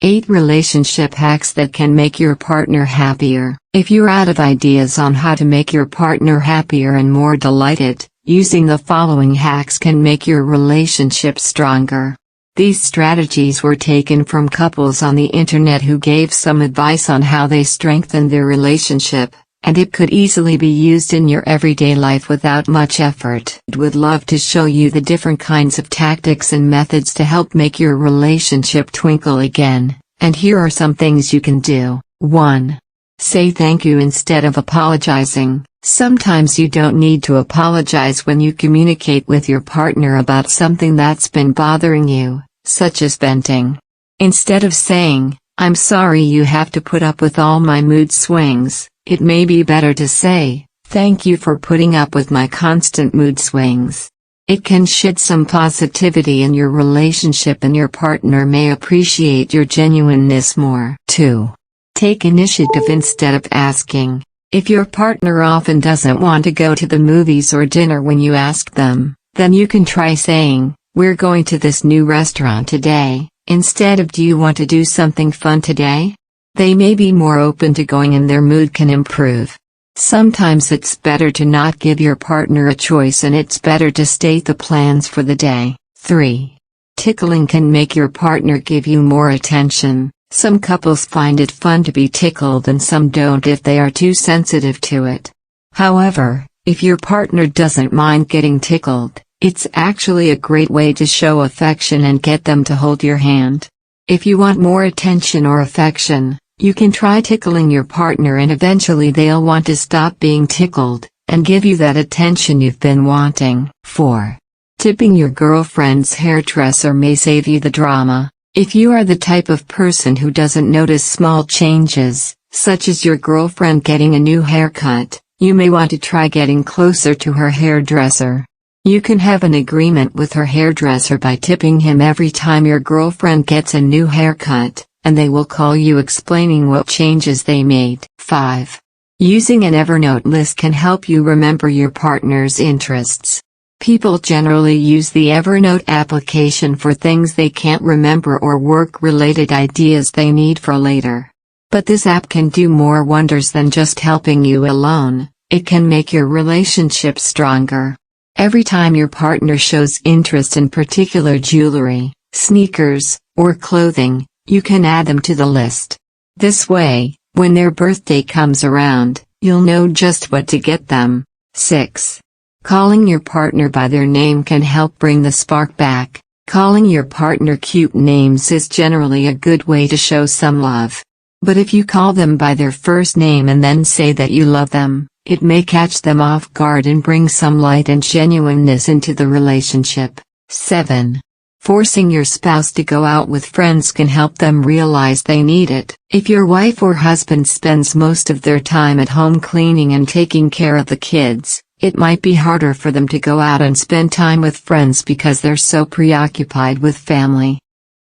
8 relationship hacks that can make your partner happier. If you're out of ideas on how to make your partner happier and more delighted, using the following hacks can make your relationship stronger. These strategies were taken from couples on the internet who gave some advice on how they strengthened their relationship, and it could easily be used in your everyday life without much effort. I would love to show you the different kinds of tactics and methods to help make your relationship twinkle again, and here are some things you can do. 1. Say thank you instead of apologizing. Sometimes you don't need to apologize when you communicate with your partner about something that's been bothering you, such as venting. Instead of saying, "I'm sorry you have to put up with all my mood swings," it may be better to say, "Thank you for putting up with my constant mood swings." It can shed some positivity in your relationship and your partner may appreciate your genuineness more. 2. Take initiative instead of asking. If your partner often doesn't want to go to the movies or dinner when you ask them, then you can try saying, "We're going to this new restaurant today," instead of "Do you want to do something fun today?" They may be more open to going and their mood can improve. Sometimes it's better to not give your partner a choice and it's better to state the plans for the day. 3. Tickling can make your partner give you more attention. Some couples find it fun to be tickled and some don't if they are too sensitive to it. However, if your partner doesn't mind getting tickled, it's actually a great way to show affection and get them to hold your hand. If you want more attention or affection, you can try tickling your partner and eventually they'll want to stop being tickled, and give you that attention you've been wanting. 4. Tipping your girlfriend's hairdresser may save you the drama. If you are the type of person who doesn't notice small changes, such as your girlfriend getting a new haircut, you may want to try getting closer to her hairdresser. You can have an agreement with her hairdresser by tipping him every time your girlfriend gets a new haircut, and they will call you explaining what changes they made. 5. Using an Evernote list can help you remember your partner's interests. People generally use the Evernote application for things they can't remember or work-related ideas they need for later. But this app can do more wonders than just helping you alone. It can make your relationship stronger. Every time your partner shows interest in particular jewelry, sneakers, or clothing, you can add them to the list. This way, when their birthday comes around, you'll know just what to get them. 6. Calling your partner by their name can help bring the spark back. Calling your partner cute names is generally a good way to show some love. But if you call them by their first name and then say that you love them, it may catch them off guard and bring some light and genuineness into the relationship. 7. Forcing your spouse to go out with friends can help them realize they need it. If your wife or husband spends most of their time at home cleaning and taking care of the kids, it might be harder for them to go out and spend time with friends because they're so preoccupied with family.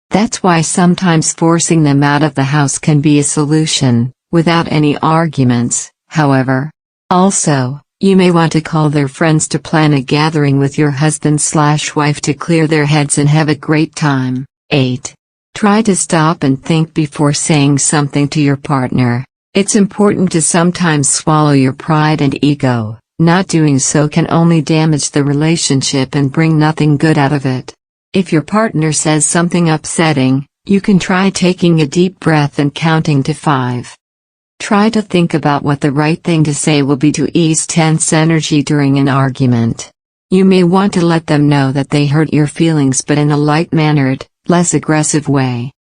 That's why sometimes forcing them out of the house can be a solution, without any arguments, however. Also, you may want to call their friends to plan a gathering with your husband/wife to clear their heads and have a great time. 8. Try to stop and think before saying something to your partner. It's important to sometimes swallow your pride and ego. Not doing so can only damage the relationship and bring nothing good out of it. If your partner says something upsetting, you can try taking a deep breath and counting to 5. Try to think about what the right thing to say will be to ease tense energy during an argument. You may want to let them know that they hurt your feelings but in a light-mannered, less aggressive way.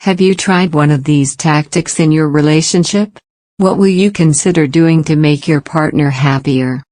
Have you tried one of these tactics in your relationship? What will you consider doing to make your partner happier?